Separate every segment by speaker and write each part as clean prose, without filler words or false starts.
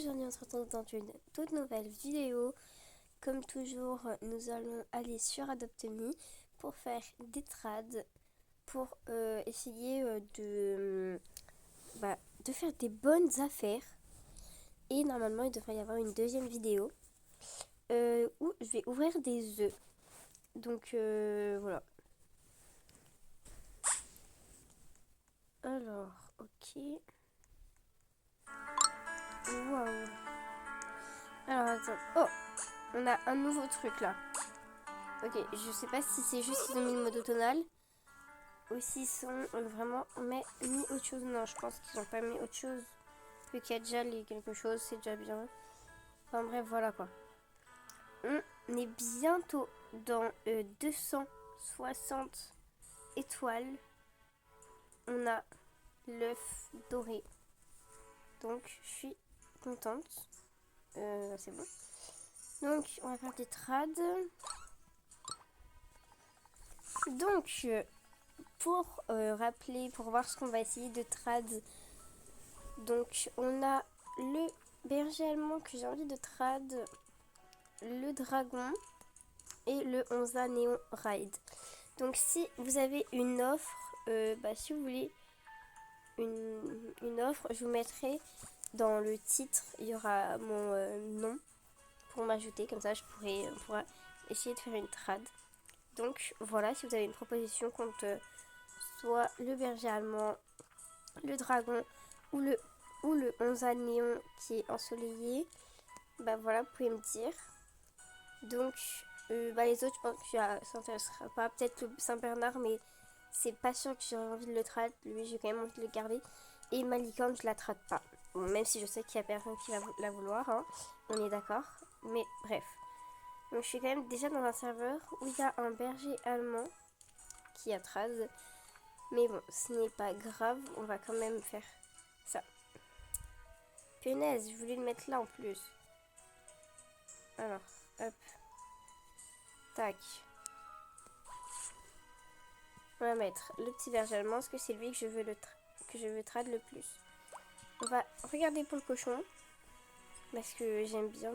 Speaker 1: Aujourd'hui on se retrouve dans une toute nouvelle vidéo. Comme toujours, nous allons aller sur Adopt.me pour faire des trades, pour essayer de faire des bonnes affaires. Et normalement il devrait y avoir une deuxième vidéo où je vais ouvrir des œufs. Donc voilà. Alors, ok. Waouh. Alors attends. Oh, on a un nouveau truc là. Ok, je sais pas si c'est juste qu'ils ont mis le mode automnal ou s'ils sont vraiment mis autre chose. Non, je pense qu'ils ont pas mis autre chose. Vu qu'il y a déjà les quelque chose, c'est déjà bien. Enfin bref, voilà quoi. On est bientôt dans 260 étoiles. On a l'œuf doré. Donc je suis contente. C'est bon. Donc on va faire des trades. Donc pour rappeler, pour voir ce qu'on va essayer de trad. Donc on a le berger allemand que j'ai envie de trad, le dragon et le Onza Néon Ride. Donc si vous avez une offre, si vous voulez une offre, je vous mettrai dans le titre, il y aura mon nom pour m'ajouter, comme ça je pourrai essayer de faire une trad. Donc voilà, si vous avez une proposition contre soit le berger allemand, le dragon ou le 11 à néon qui est ensoleillé, bah voilà, vous pouvez me dire. Donc les autres, je pense que ça s'intéressera pas. Peut-être le Saint-Bernard, mais c'est pas sûr que j'ai envie de le trade. Lui, j'ai quand même envie de le garder. Et ma licorne, je la trade pas. Bon, même si je sais qu'il y a personne qui va la vouloir, hein. On est d'accord. Mais bref. Donc je suis quand même déjà dans un serveur où il y a un berger allemand qui a trade. Mais bon, ce n'est pas grave. On va quand même faire ça. Punaise, je voulais le mettre là en plus. Alors, hop. Tac. On va mettre le petit berger allemand parce que c'est lui que je veux trad le plus. On va regarder pour le cochon. Parce que j'aime bien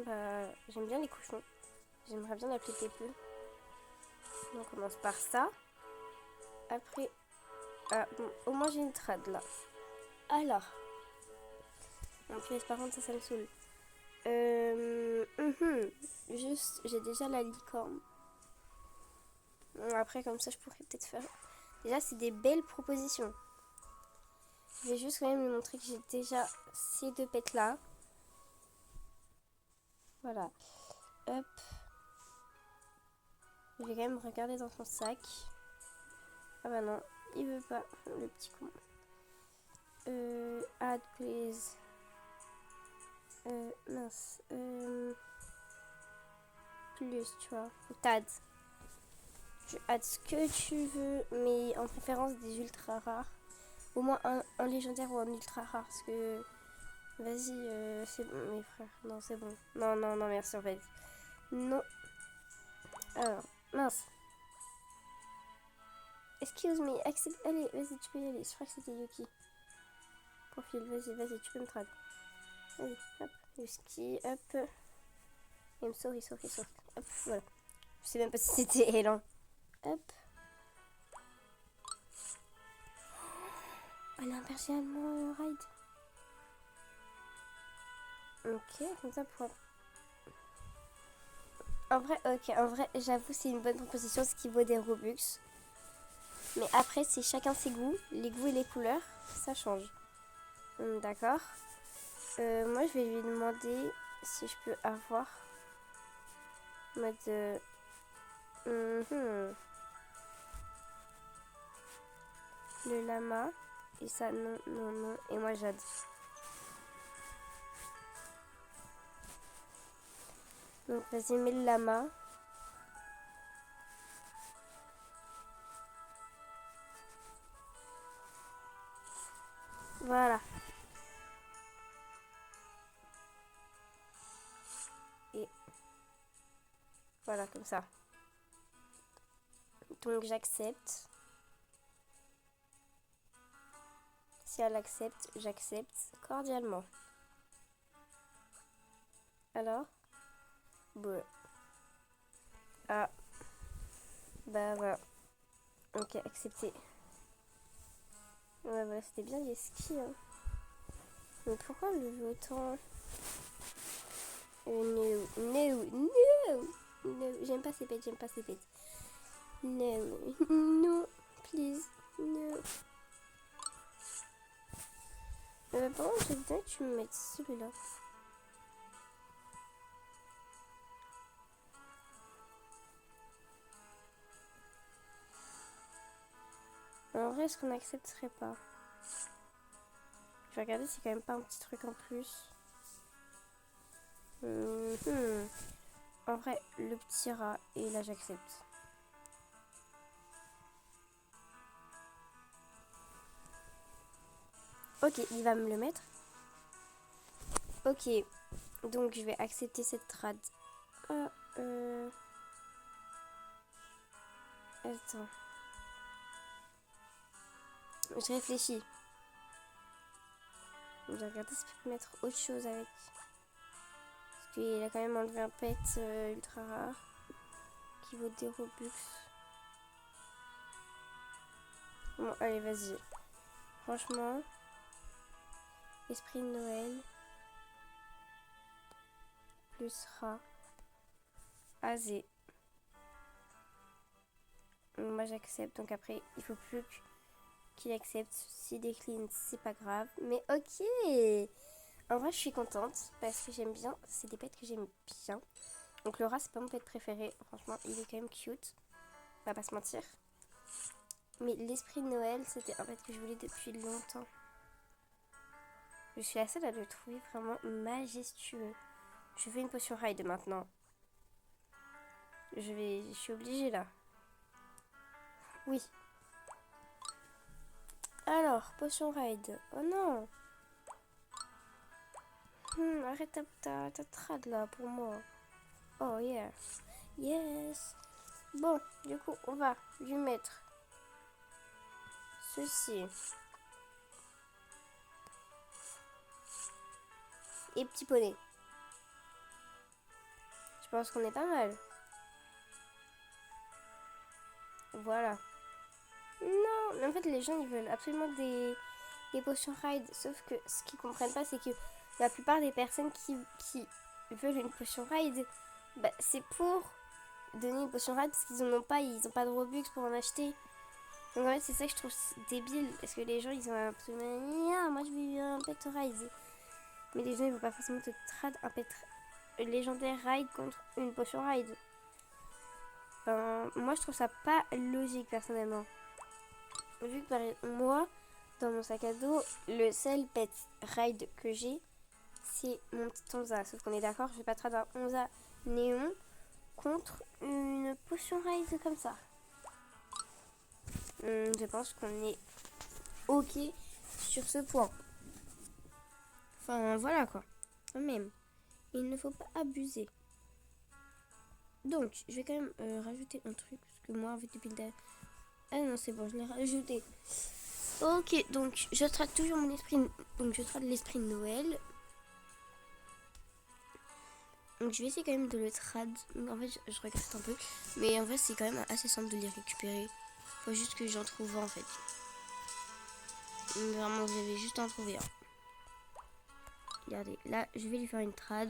Speaker 1: les cochons. J'aimerais bien appeler Pépé. On commence par ça. Après, bon, au moins j'ai une trad là. Alors. En plus, par contre, ça me saoule. Juste, j'ai déjà la licorne. Bon, après, comme ça, je pourrais peut-être faire. Déjà, c'est des belles propositions. Je vais juste quand même lui montrer que j'ai déjà ces deux pets là. Voilà. Hop. Je vais quand même regarder dans son sac. Ah bah non, il veut pas, le petit con. Add please. Mince. Plus, tu vois. T'add. Tu add ce que tu veux, mais en préférence des ultra rares. Au moins un légendaire ou un ultra rare. Parce que. Vas-y, c'est bon, mes frères. Non, c'est bon. Non, non, non, merci en fait. Non. Alors, mince. Excuse me, accepte. Allez, vas-y, tu peux y aller. Je crois que c'était Yuki. Profil, vas-y, tu peux me trad. Vas-y, hop. Yuki, hop. I'm sorry. Hop, voilà. Je sais même pas si c'était elle, hein. Hop. Elle a un berger allemand ride. Ok, comme ça pour. En vrai, j'avoue, c'est une bonne proposition, ce qui vaut des Robux. Mais après, c'est chacun ses goûts. Les goûts et les couleurs, ça change. D'accord. Moi, je vais lui demander si je peux avoir mode. Le lama. Et ça, non. Et moi, Jade. Donc, vas-y, mets le lama. Voilà. Et voilà, comme ça. Donc, j'accepte. Si elle accepte, j'accepte cordialement. Alors? Bon. Ah. Bah voilà. Ok, accepté. Ouais, bah c'était bien les skis. Hein. Mais pourquoi le jeu autant? No, no, no, no. J'aime pas ces bêtes, j'aime pas ces bêtes. No, no, please, no. Par contre, je voudrais que tu me mettes celui-là. En vrai, est-ce qu'on n'accepterait pas? Je vais regarder, c'est quand même pas un petit truc en plus. En vrai, le petit rat, et là j'accepte. Ok, il va me le mettre. Ok, donc je vais accepter cette trad. Ah, Attends. Je réfléchis. Je vais regarder si je peux mettre autre chose avec. Parce qu'il a quand même enlevé un pet ultra rare. Qui vaut des Robux. Bon, allez, vas-y. Franchement. Esprit de Noël. Plus rat. Azé. Moi j'accepte. Donc après, il faut plus qu'il accepte. S'il décline, c'est pas grave. Mais ok. En vrai, je suis contente parce que j'aime bien. C'est des pets que j'aime bien. Donc le rat, c'est pas mon pet préféré. Franchement, il est quand même cute. On va pas se mentir. Mais l'esprit de Noël, c'était un pet que je voulais depuis longtemps. Je suis la seule à le trouver vraiment majestueux. Je fais une potion ride maintenant. Je suis obligée là. Oui. Alors, potion ride. Oh non. Arrête ta trad là pour moi. Oh yeah. Yes. Bon, du coup, on va lui mettre ceci. Et petit poney. Je pense qu'on est pas mal. Voilà. Non, mais en fait, les gens, ils veulent absolument des potions ride. Sauf que ce qu'ils comprennent pas, c'est que la plupart des personnes qui veulent une potion ride, bah, c'est pour donner une potion ride parce qu'ils en ont pas, ils ont pas de Robux pour en acheter. Donc en fait, c'est ça que je trouve débile. Parce que les gens, ils ont absolument... Ah, moi, je veux un pet ride. Mais les gens, ils vont pas forcément te trad un pet légendaire ride contre une potion ride. Enfin, moi, je trouve ça pas logique, personnellement. Vu que moi, dans mon sac à dos, le seul pet ride que j'ai, c'est mon petit Onza. Sauf qu'on est d'accord, je vais pas trad un Onza néon contre une potion ride comme ça. Je pense qu'on est ok sur ce point. Enfin, voilà quoi. Quand même, il ne faut pas abuser. Donc, je vais quand même rajouter un truc. Parce que moi, avec depuis le début... Ah non, c'est bon, je l'ai rajouté. Ok, donc je trade toujours mon esprit. Donc, je trade l'esprit de Noël. Donc, je vais essayer quand même de le trad. En fait, je regarde un peu. Mais en vrai, c'est quand même assez simple de les récupérer. Faut juste que j'en trouve un en fait. Vraiment, je vais juste en trouver un. Regardez, là, je vais lui faire une trad.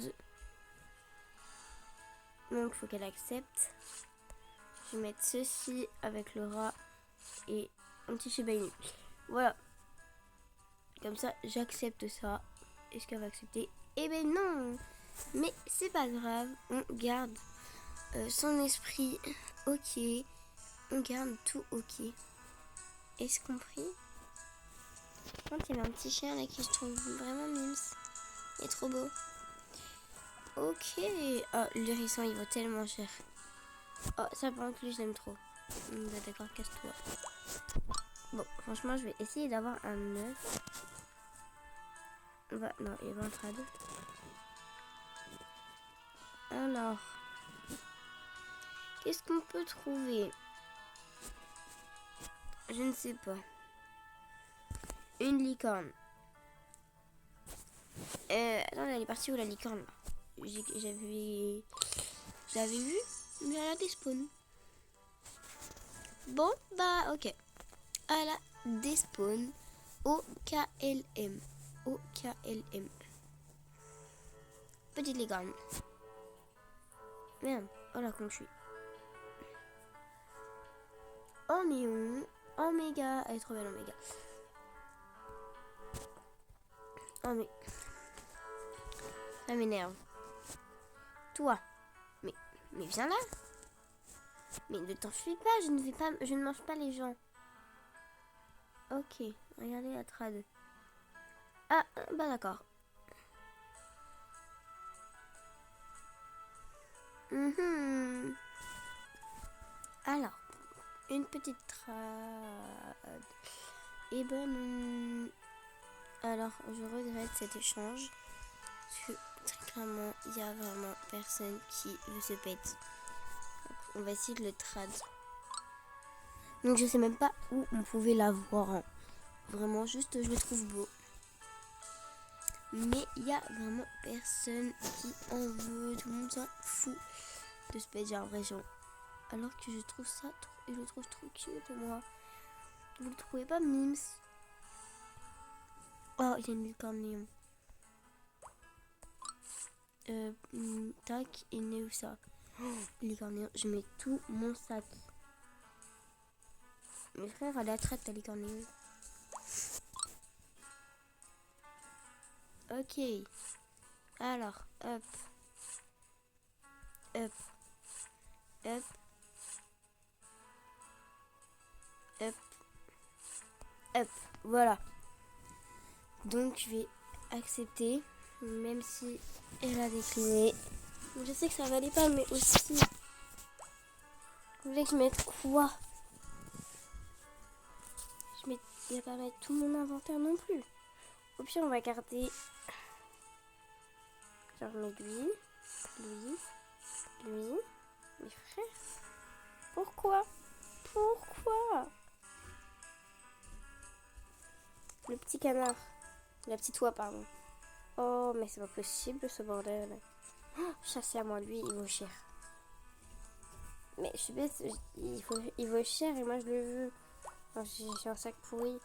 Speaker 1: Donc, il faut qu'elle accepte. Je vais mettre ceci avec le rat et un petit Shiba Inu. Voilà. Comme ça, j'accepte ça. Est-ce qu'elle va accepter? Eh ben non. Mais c'est pas grave. On garde son esprit. Ok. On garde tout ok. Est-ce compris? Quand il y a un petit chien là qui je trouve vraiment mimes. Il est trop beau. Ok. Oh, le hérisson il vaut tellement cher. Oh, ça par contre lui je l'aime trop. Bah, d'accord, casse-toi. Bon, franchement je vais essayer d'avoir un œuf. Bah, non, il y a un trad. Alors, qu'est-ce qu'on peut trouver? Je ne sais pas. Une licorne. Attends, elle est partie où la licorne là?
Speaker 2: j'avais vu, mais elle a despawn. Bon, bah, ok. Elle a despawn. OKLM. OKLM. Petite licorne. Merde, oh la con que je suis. Oh néon. Oméga. Elle est trop belle, Oméga. Oh mais. Ça m'énerve. Toi. Mais viens là. Mais ne t'enfuis pas, je ne mange pas les gens. Ok, regardez la trad. Ah, bah d'accord. Alors, une petite trad. Et ben, alors, je regrette cet échange. Parce que, très clairement, il n'y a vraiment personne qui veut se pète. Donc, on va essayer de le trad. Donc, je sais même pas où on pouvait l'avoir. Hein. Vraiment, juste, je le trouve beau. Mais il n'y a vraiment personne qui en veut. Tout le monde s'en fout de se pète, j'ai l'impression. Alors que je trouve ça je le trouve trop cute, moi. Vous le trouvez pas, Mims? Oh, il y a une licorne. Tac, et né où ça? Oh, licorne, je mets tout mon sac. Mes frères, elle attrape ta licorne. Ok. Alors, hop. Hop. Hop. Hop. Hop. Voilà. Donc, je vais accepter. Même si elle a décliné. Je sais que ça valait pas, mais aussi... Vous voulez que je mette quoi? Je vais pas mettre tout mon inventaire non plus. Au pire, on va garder... Genre, lui, mes frères. Pourquoi? Le petit canard. La petite oie, pardon. Oh, mais c'est pas possible ce bordel. Oh, chassez à moi, lui, il vaut cher. Mais je suis bête, il vaut cher et moi je le veux. Enfin, j'ai un sac pourri.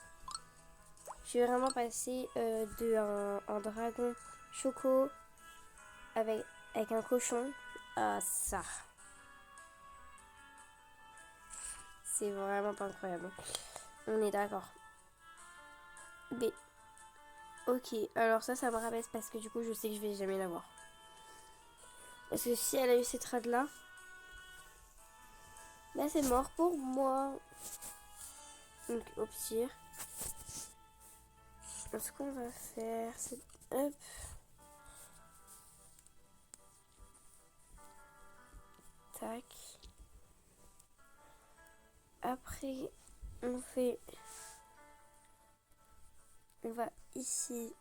Speaker 2: Je suis vraiment passée de un dragon choco avec un cochon à ça. C'est vraiment pas incroyable. On est d'accord. B. Ok, alors ça me rabaisse parce que du coup je sais que je vais jamais l'avoir. Parce que si elle a eu cette trad là, bah c'est mort pour moi. Donc au pire, ce qu'on va faire, c'est... Hop. Tac. Après, on va ici.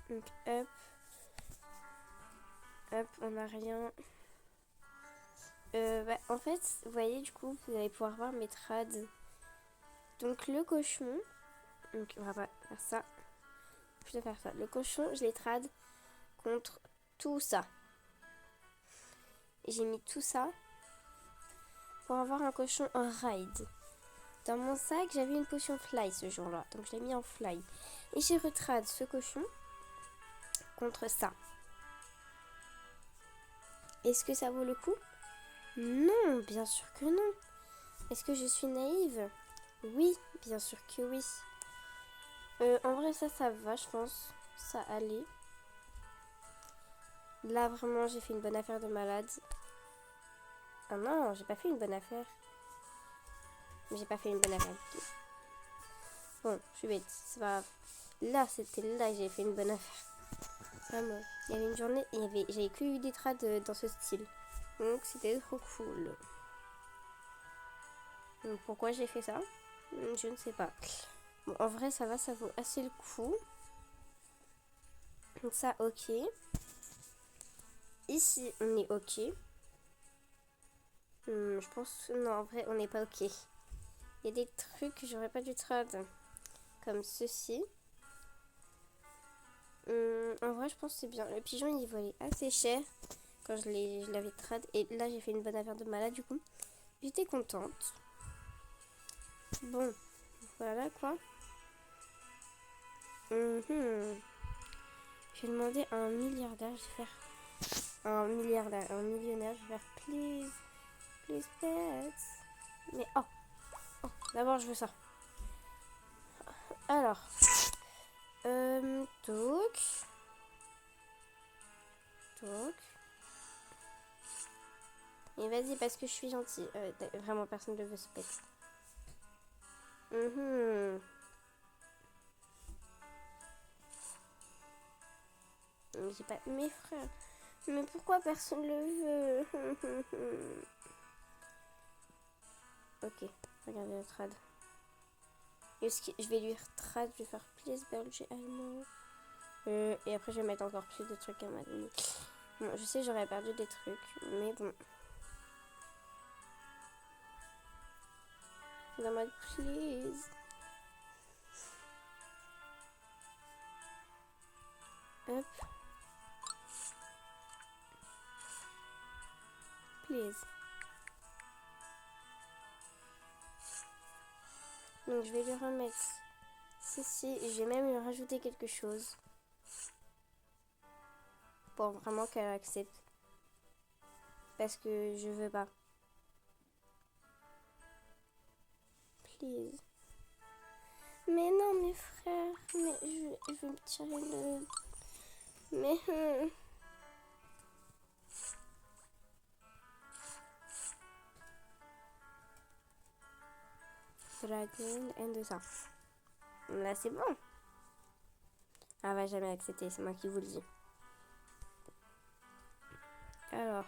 Speaker 2: Donc hop. Hop, on n'a rien. Bah, en fait, vous voyez, du coup, vous allez pouvoir voir mes trades. Donc le cochon. Donc on va pas faire ça. Je vais faire ça. Le cochon, je les trade contre tout ça. Et j'ai mis tout ça pour avoir un cochon en ride. Dans mon sac, j'avais une potion fly ce jour-là. Donc je l'ai mis en fly. Et j'ai retrade ce cochon contre ça. Est-ce que ça vaut le coup? Non, bien sûr que non. Est-ce que je suis naïve? Oui, bien sûr que oui. En vrai, ça va, je pense. Ça allait. Là, vraiment, j'ai fait une bonne affaire de malade. Ah non, j'ai pas fait une bonne affaire. J'ai pas fait une bonne affaire du tout. Bon, je suis bête, c'est pas grave. Là, c'était là que j'ai fait une bonne affaire. Vraiment. Il y avait une journée, j'avais que eu des trades dans ce style. Donc, c'était trop cool. Donc, pourquoi j'ai fait ça? Je ne sais pas. Bon, en vrai, ça va, ça vaut assez le coup. Donc ça, ok. Ici, on est ok.
Speaker 1: Je pense... Non, en vrai, on n'est pas ok. Il y a des trucs que j'aurais pas dû trad. Comme ceci. En vrai, je pense que c'est bien. Le pigeon, il volait assez cher quand je l'avais trad. Et là, j'ai fait une bonne affaire de malade, du coup. J'étais contente. Bon, voilà quoi. Je vais demander à un milliardaire. Je vais faire un milliardaire, un millionnaire. Je vais faire please, please pets. Mais d'abord, je veux ça. Alors, donc. Et vas-y, parce que je suis gentille. Vraiment, personne ne veut se pète. J'ai pas... Mes frères. Mais pourquoi personne le veut? Ok, regardez le trad. Je vais lui trad, je vais faire please belge allemand. Et après, je vais mettre encore plus de trucs à ma donner. Bon, je sais, j'aurais perdu des trucs, mais bon. Dans mode please. Hop. Please. Donc je vais lui remettre ceci et je vais même lui rajouter quelque chose. Pour vraiment qu'elle accepte. Parce que je veux pas. Please. Mais non, mes frères. Mais je veux me tirer le... Mais... Dragon and ça. Là, c'est bon. Elle va jamais accepter, c'est moi qui vous le dis. Alors,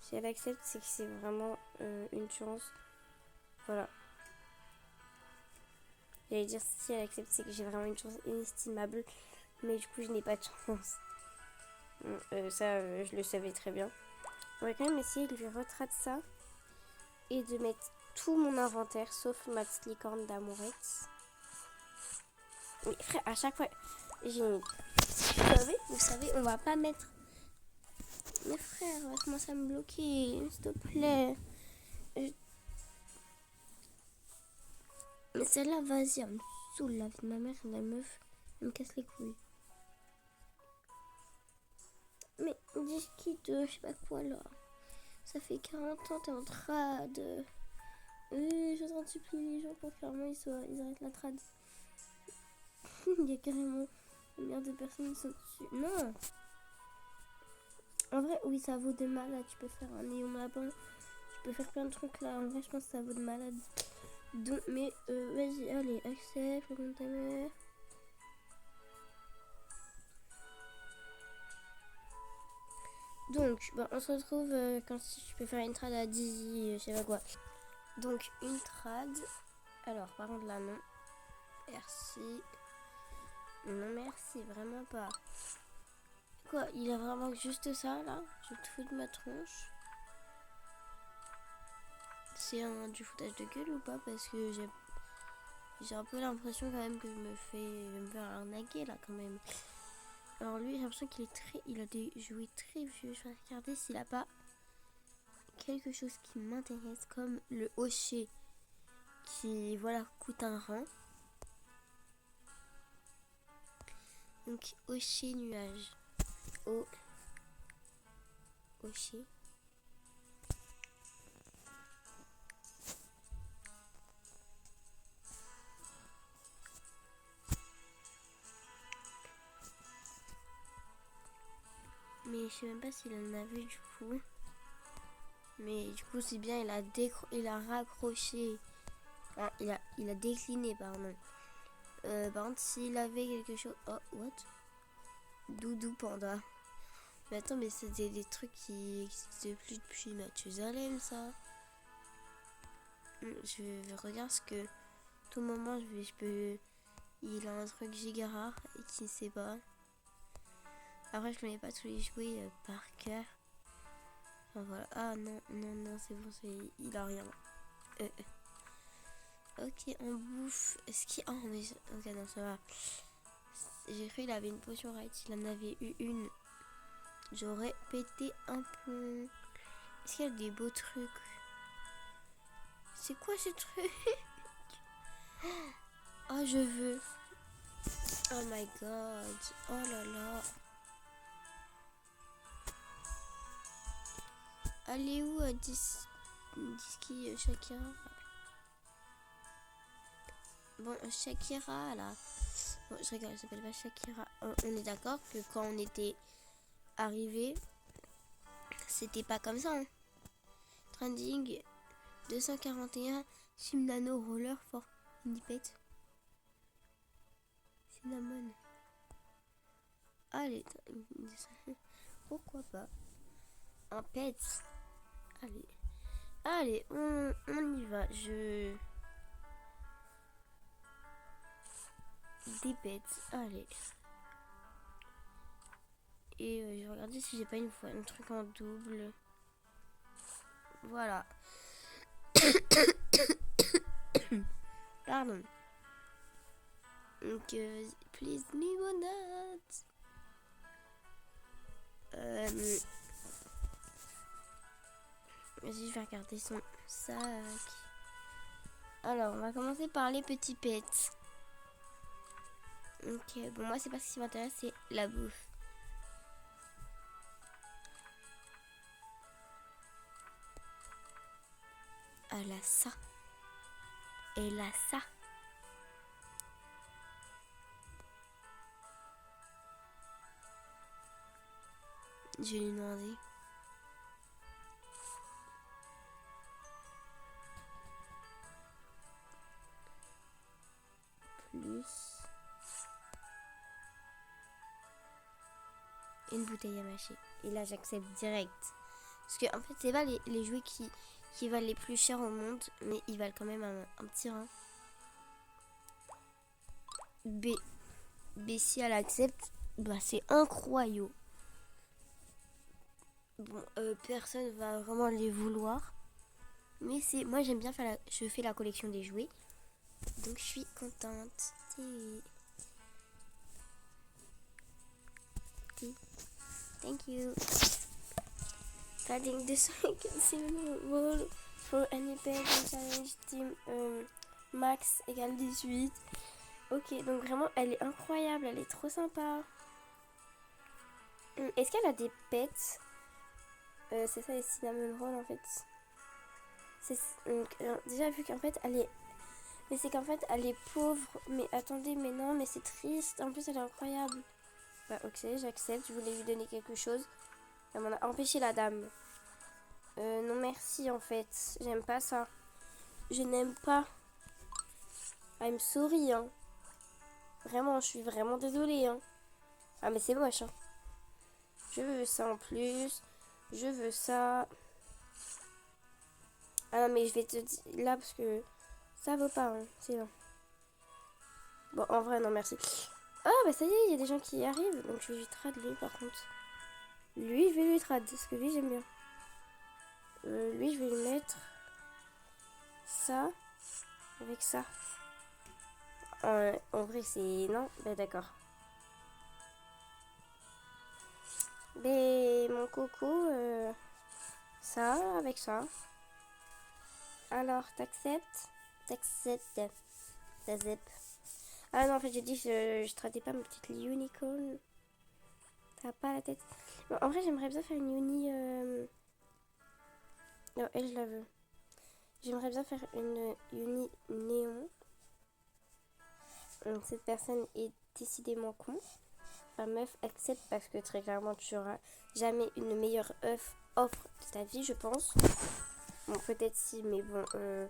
Speaker 1: si elle accepte, c'est que c'est vraiment une chance. Voilà. J'allais dire si elle accepte, c'est que j'ai vraiment une chance inestimable. Mais du coup, je n'ai pas de chance. Je le savais très bien. On va quand même essayer de lui retracer ça. Et de mettre tout mon inventaire, sauf ma petite licorne d'amourette. Mais frère, à chaque fois, j'ai... Vous savez, on va pas mettre... Mais frère, on va commencer à me bloquer, s'il te plaît. Mais celle-là, vas-y, elle me saoule, la vie de ma mère, la meuf, elle me casse les couilles. Mais disquite, je sais pas quoi, là. Ça fait 40 ans, t'es en trad. Je suis en train de supplier les gens pour que clairement ils arrêtent la trad. Il y a carrément une milliard de personnes qui sont dessus. Non! En vrai, oui, ça vaut de malade. Tu peux faire un néon lapin. Tu peux faire plein de trucs là. En vrai, je pense que ça vaut de malade. Donc, mais vas-y, allez, accepte le compte ta mère. Donc, on se retrouve quand je peux faire une trad à Dizzy, je sais pas quoi. Donc, une trad. Alors, par contre, là, non. Merci. Non, merci, vraiment pas. Quoi, il a vraiment juste ça, là? Je te fous de ma tronche. C'est du foutage de gueule ou pas? Parce que j'ai un peu l'impression quand même que je vais me faire arnaquer, là, quand même. Alors lui, j'ai l'impression il a des jouets très vieux. Je vais regarder s'il a pas quelque chose qui m'intéresse, comme le hocher, qui, voilà, coûte un rein. Donc, hocher nuage. Hocher. Mais je sais même pas s'il en avait du coup. Mais du coup, c'est bien, il a raccroché. Ah, il a décliné, pardon. Par contre, s'il avait quelque chose... Oh, what? Doudou Panda. Mais attends, mais c'était des trucs qui existent plus depuis Mathusalem, ça. Je regarde ce que... Tout moment, je peux... Il a un truc giga rare et qui ne sait pas. Après, je connais pas tous les jouets par cœur.
Speaker 2: Enfin, voilà. Ah non, non, non, c'est bon, il a rien. Ok, on bouffe. Est-ce qu'il... Oh, mais... Ok, non, ça va. J'ai cru qu'il avait une potion right. S'il en avait eu une, j'aurais pété un plomb. Est-ce qu'il y a des beaux trucs? C'est quoi ce truc? Oh, je veux. Oh my god. Oh là là. Allez où Diski Shakira? Bon, Shakira là. Bon, je rigole, elle s'appelle pas Shakira. On est d'accord que quand on était arrivé, c'était pas comme ça. Hein. Trending 241 Simnano Roller for Nipet. Cinnamon. Allez, pourquoi pas? Un pet. Allez. Allez, on y va. Des pets. Allez. Et je vais regarder si j'ai pas une fois un truc en double. Voilà. Pardon. Donc, please limonade. Vas-y, je vais regarder son sac. Alors, on va commencer par les petits pets. Ok, bon, moi, c'est pas ce qui m'intéresse, c'est la bouffe. Elle a ça. Elle a ça. Je vais lui demander. Plus. Une bouteille à mâcher. Et là, j'accepte direct. Parce que, en fait, c'est pas les jouets qui valent les plus chers au monde, mais ils valent quand même un petit rein. B, si elle accepte, bah c'est incroyable. Bon, personne va vraiment les vouloir. Mais c'est moi j'aime bien faire je fais la collection des jouets. Donc je suis contente. Thank you. Starting this role for any pet challenge team max égale 18. Ok, donc vraiment elle est incroyable, elle est trop sympa. Est-ce qu'elle a des pets? C'est ça les cinnamon rolls en fait. Déjà vu qu'en fait elle est... Mais c'est qu'en fait elle est pauvre. Mais attendez, mais non, mais c'est triste. En plus elle est incroyable. Bah ok, j'accepte, je voulais lui donner quelque chose. Elle m'en a empêché la dame. Non merci en fait, j'aime pas ça. Je n'aime pas. I'm sorry hein. Vraiment, je suis vraiment désolée hein. Ah mais c'est moche hein. Je veux ça en plus. Je veux ça. Ah non mais je vais te dire là parce que ça vaut pas hein. C'est bon. Bon en vrai non merci. Ah bah ça y est, il y a des gens qui y arrivent. Donc je vais lui trad lui par contre. Lui je vais lui trad parce que lui j'aime bien. Lui je vais lui mettre ça avec ça. En vrai c'est... Non, bah d'accord. Mais mon coco, ça avec ça. Alors, t'acceptes? T'acceptes. T'acceptes. Ah non, en fait, j'ai dit que je traitais pas ma petite unicorn. T'as pas la tête. Bon, en vrai, j'aimerais bien faire une uni... Non, elle, je la veux. J'aimerais bien faire une uni néon. Cette personne est décidément con. Enfin, meuf, accepte parce que très clairement, tu auras jamais une meilleure offre de ta vie, je pense. Bon, peut-être si, mais bon, faut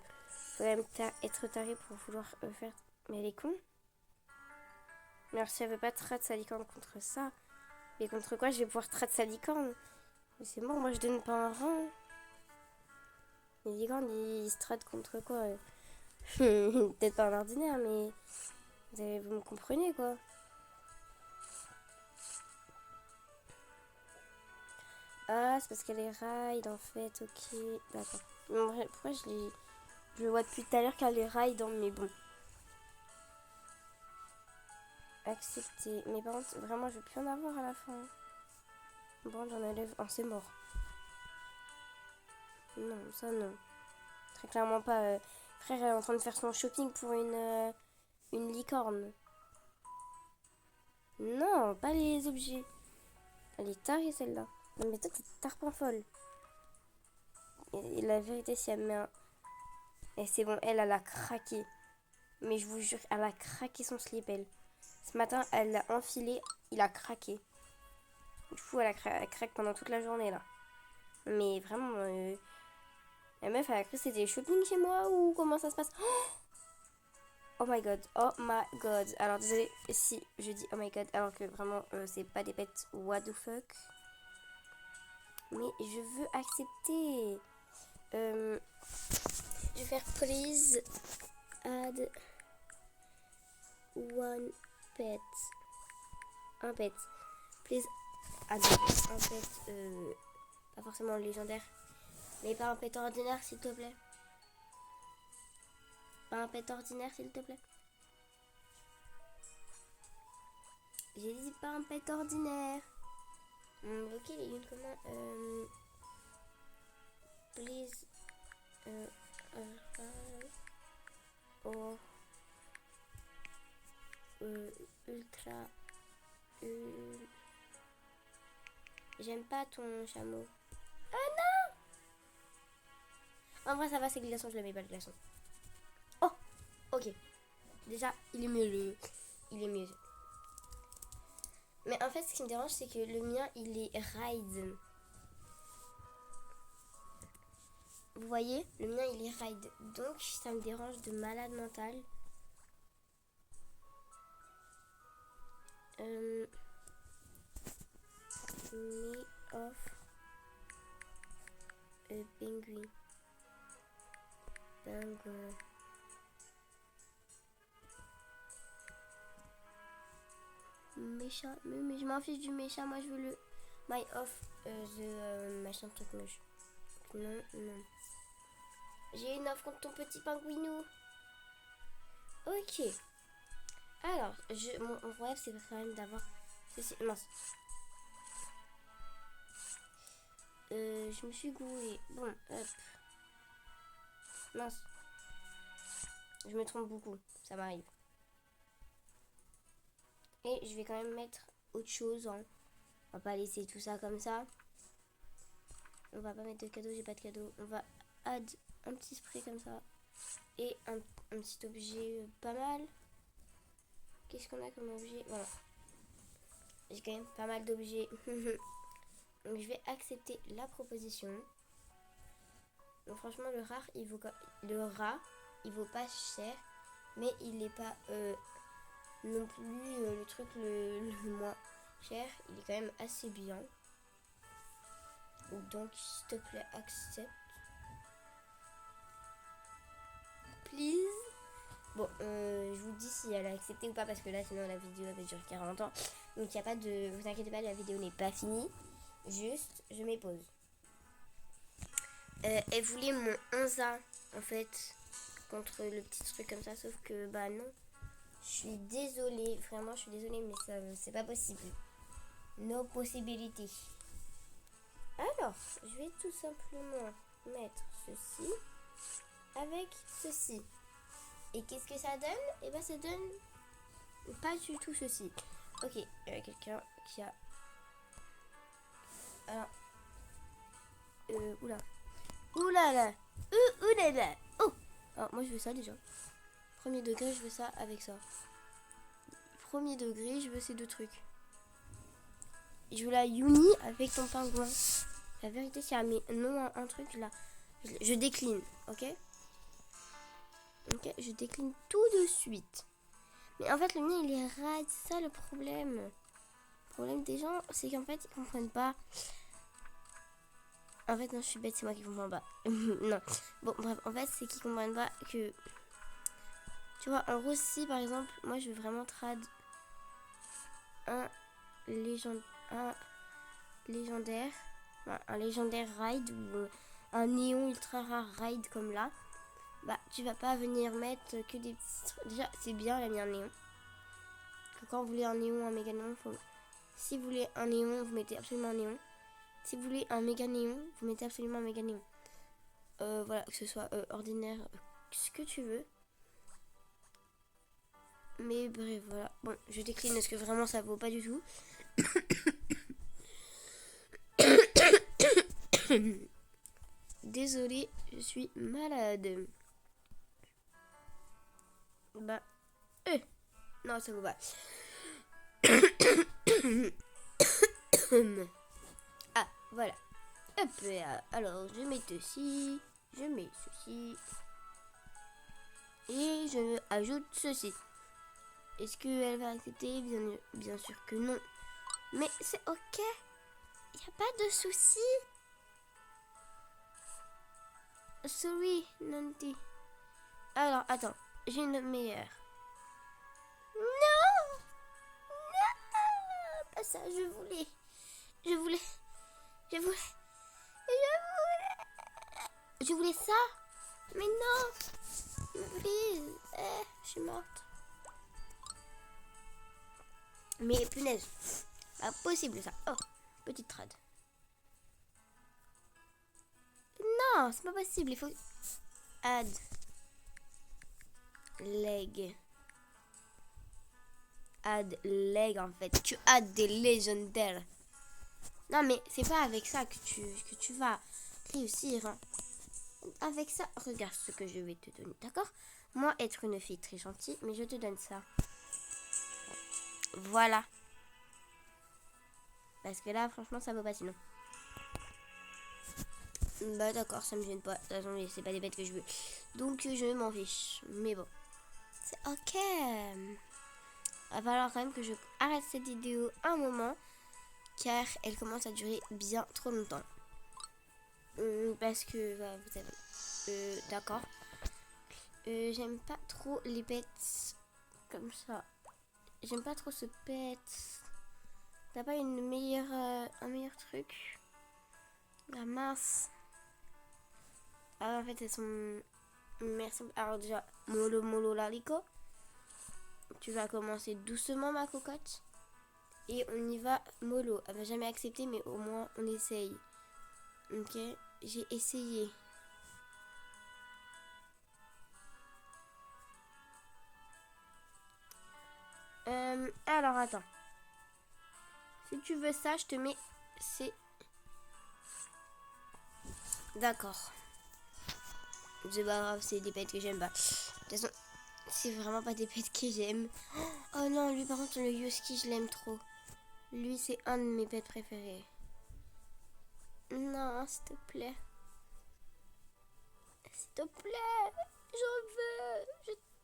Speaker 2: quand même être taré pour vouloir faire... Mais elle est con. Mais alors, si elle veut pas trad sa licorne contre ça, mais contre quoi je vais pouvoir trad sa licorne? Mais c'est mort, moi je donne pas un rang. Les licornes, ils se trad contre quoi? Peut-être pas un ordinaire, mais vous me comprenez quoi. Ah, c'est parce qu'elle est ride en fait, ok. D'accord. Pourquoi je le vois depuis tout à l'heure qu'elle est ride, mais bon. Accepter. Mais par contre, vraiment, je vais plus en avoir à la fin. Bon, j'en enlève. Oh, c'est mort. Non, ça non. Très clairement pas. Frère, elle est en train de faire son shopping pour une licorne. Non, pas les objets. Elle est tarée celle-là. Non, mais toi, t'es tarpin folle. Et la vérité, si elle met un. Et c'est bon, elle a craqué. Mais je vous jure, elle a craqué son slip, elle. Ce matin, elle l'a enfilé, il a craqué. Du coup, elle craque pendant toute la journée, là. Mais vraiment, la meuf, elle a cru que c'était shopping chez moi ou comment ça se passe? Oh my god, oh my god. Alors, désolé si je dis oh my god, alors que vraiment, c'est pas des pets, what the fuck. Mais je veux accepter. Je vais faire please add one pet. Un pet. Please add un pet. Pas forcément légendaire. Mais pas un pet ordinaire, s'il te plaît. Pas un pet ordinaire, s'il te plaît. J'ai dit pas un pet ordinaire. Ok, les une comment please or ultra j'aime pas ton chameau. Ah non. En vrai ça va, c'est glaçon, je le mets pas le glaçon. Oh ok. Déjà il est mieux il est mieux. Mais en fait ce qui me dérange c'est que le mien il est ride. Vous voyez, le mien il est ride. Donc ça me dérange de malade mental. Me off a penguin. Penguin. Méchant, mais je m'en fiche du méchant, moi je veux le my off the machin truc moche. Non, non. J'ai une offre contre ton petit pingouinou. Ok. Alors, mon rêve c'est quand même d'avoir ceci. Mince. Je me suis gourée. Bon, hop. Mince. Je me trompe beaucoup, ça m'arrive. Et je vais quand même mettre autre chose. Hein. On va pas laisser tout ça comme ça. On va pas mettre de cadeau, j'ai pas de cadeau. On va add un petit spray comme ça. Et un petit objet pas mal. Qu'est-ce qu'on a comme objet? Voilà. J'ai quand même pas mal d'objets. Donc je vais accepter la proposition. Donc franchement le rat il vaut pas cher. Mais il n'est pas non plus le truc le moins cher. Il est quand même assez bien. Donc s'il te plaît accepte. Please. Bon, je vous dis si elle a accepté ou pas parce que là sinon la vidéo avait duré 40 ans. Donc il n'y a pas de... Vous inquiétez pas, la vidéo n'est pas finie. Juste, je mets pause. Elle voulait mon 11A en fait contre le petit truc comme ça. Sauf que bah non. Je suis désolée. Vraiment je suis désolée mais ça c'est pas possible. No possibility. Alors, je vais tout simplement mettre ceci avec ceci. Et qu'est-ce que ça donne? Et ben ça donne pas du tout ceci. Ok, quelqu'un qui a... Alors... oula. Oulala. Oulala. Oh. Alors moi je veux ça déjà. Premier degré, je veux ça avec ça. Premier degré, je veux ces deux trucs. Je veux la Uni avec ton pingouin. La vérité, c'est mais non un truc là. Je décline, ok? Ok, je décline tout de suite. Mais en fait, le mien, il est rade. C'est ça le problème. Le problème des gens, c'est qu'en fait, ils comprennent pas. En fait, non, je suis bête, c'est moi qui comprends pas. Non. Bon, bref, en fait, c'est qu'ils comprennent pas que... Tu vois, en gros, si, par exemple, moi, je veux vraiment trad un légendaire.
Speaker 1: un légendaire raid ou un néon ultra rare raid comme là, bah tu vas pas venir mettre que des petits trucs. Déjà c'est bien, il a mis un néon. Que quand vous voulez un néon, un méga néon, si vous voulez un néon, vous mettez absolument un néon. Si vous voulez un méga néon, vous mettez absolument un méga néon. Voilà, que ce soit ordinaire, ce que tu veux. Mais bref, voilà. Bon, je décline parce que vraiment ça vaut pas du tout. Désolée, je suis malade. Bah, non, ça vaut pas. Ah, voilà. Hop, alors je mets ceci, je mets ceci. Et je ajoute ceci. Est-ce qu'elle va accepter? Bien sûr que non. Mais c'est ok. Il n'y a pas de souci. Sorry, Nanti. Alors, attends. J'ai une meilleure. Non! Non! Pas ça, je voulais. Je voulais ça. Mais non! Please. Je suis morte. Mais punaise. Pas possible ça. Oh, petite trad. Non, c'est pas possible. Il faut... Add. Leg. Add leg en fait. Tu adds des légendaires. Non mais c'est pas avec ça que tu vas réussir. Hein. Avec ça, regarde ce que je vais te donner. D'accord? Moi, être une fille très gentille, mais je te donne ça. Voilà. Parce que là, franchement, ça vaut pas sinon. Bah d'accord, ça me gêne pas. De toute façon, c'est pas des bêtes que je veux. Donc, je m'en fiche. Mais bon. C'est ok. Va falloir quand même que je arrête cette vidéo un moment. Car elle commence à durer bien trop longtemps. Parce que, bah, vous savez. D'accord. J'aime pas trop les bêtes comme ça. J'aime pas trop ce pet. T'as pas un meilleur truc? La mince. Ah, en fait, elles sont... Merci. Alors déjà, mollo larico. Tu vas commencer doucement, ma cocotte. Et on y va mollo. Elle va jamais accepter, mais au moins, on essaye. Ok? J'ai essayé. Alors, attends. Si tu veux ça, je te mets... C'est... D'accord. C'est pas grave, c'est des pets que j'aime pas. De toute façon, c'est vraiment pas des pets que j'aime. Oh non, lui par contre, le Yoski, je l'aime trop. Lui, c'est un de mes pets préférés. Non, s'il te plaît. S'il te plaît.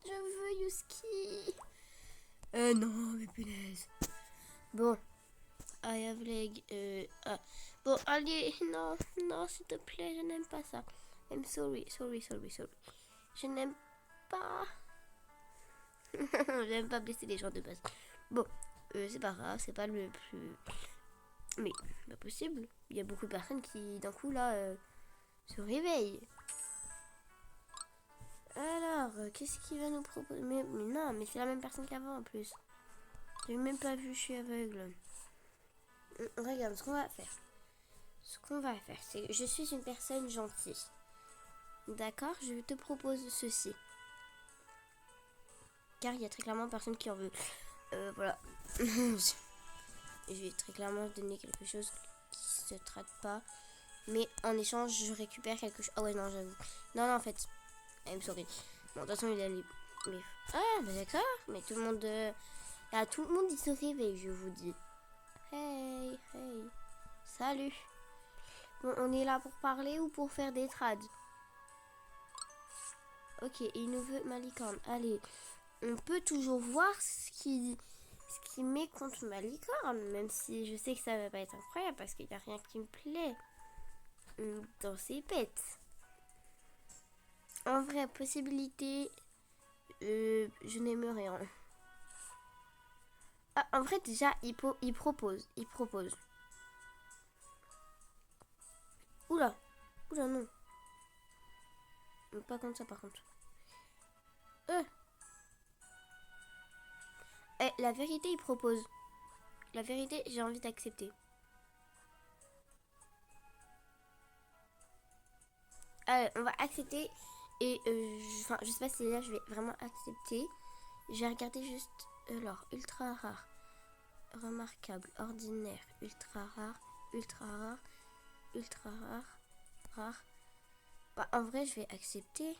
Speaker 1: Je veux Yoski. Non, mais punaise. Bon. I have leg. Bon, allez. Non, s'il te plaît, je n'aime pas ça. I'm sorry. Je n'aime pas. J'aime pas blesser les gens de base. Bon, c'est pas grave, c'est pas le plus... Mais, pas possible. Il y a beaucoup de personnes qui, d'un coup, là, se réveillent. Alors, qu'est-ce qu'il va nous proposer? Mais non, mais c'est la même personne qu'avant, en plus. J'ai même pas vu, je suis aveugle. Regarde, ce qu'on va faire. C'est que je suis une personne gentille. D'accord, je te propose ceci. Car il y a très clairement personne qui en veut. Voilà. Je vais très clairement donner quelque chose qui se traite pas. Mais en échange, je récupère quelque chose. Ah ouais, non, j'avoue. Non, en fait. I'm sorry. Bon, de toute façon, il a les... Mais... Ah, bah d'accord. Mais tout le monde... Là, tout le monde, il se réveille, je vous dis. Hey. Salut. Bon, on est là pour parler ou pour faire des trades? Ok, il nous veut ma licorne. Allez, on peut toujours voir ce qui met contre ma licorne. Même si je sais que ça va pas être incroyable parce qu'il n'y a rien qui me plaît dans ces pets. En vrai, possibilité, je n'aime rien. Ah, en vrai, déjà, il propose. Oula. Oula, non. Pas comme ça, par contre. La vérité, il propose. La vérité, j'ai envie d'accepter. Allez, on va accepter. Et je sais pas si là, je vais vraiment accepter. Je vais regarder juste. Alors, ultra rare. Remarquable. Ordinaire. Ultra rare. Ultra rare. Ultra rare. Rare. Bah, en vrai, je vais accepter.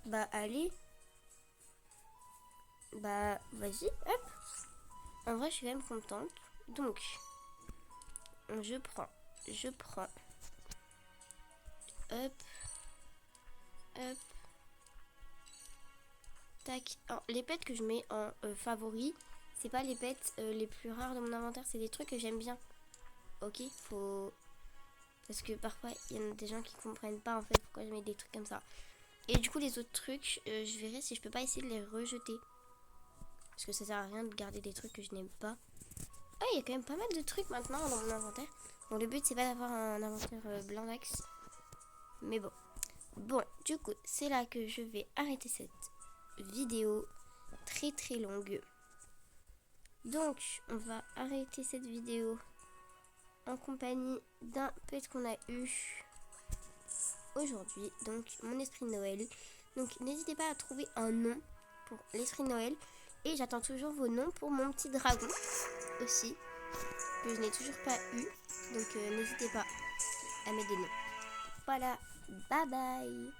Speaker 1: Bah, allez. Bah, vas-y, hop. En vrai, je suis quand même contente. Donc, je prends. Hop. Hop. Tac. Alors, les pets que je mets en favori, c'est pas les pets les plus rares de mon inventaire, c'est des trucs que j'aime bien. Ok, faut... Parce que parfois, il y en a des gens qui comprennent pas en fait pourquoi je mets des trucs comme ça. Et du coup, les autres trucs, je verrai si je peux pas essayer de les rejeter. Parce que ça sert à rien de garder des trucs que je n'aime pas. Ah, il y a quand même pas mal de trucs maintenant dans mon inventaire. Bon, le but, c'est pas d'avoir un inventaire blindax. Mais bon. Bon, du coup, c'est là que je vais arrêter cette vidéo très très longue. Donc, on va arrêter cette vidéo en compagnie d'un pet qu'on a eu aujourd'hui. Donc, mon esprit de Noël. Donc, n'hésitez pas à trouver un nom pour l'esprit de Noël. Et j'attends toujours vos noms pour mon petit dragon aussi, que je n'ai toujours pas eu. Donc, n'hésitez pas à mettre des noms. Voilà, bye bye.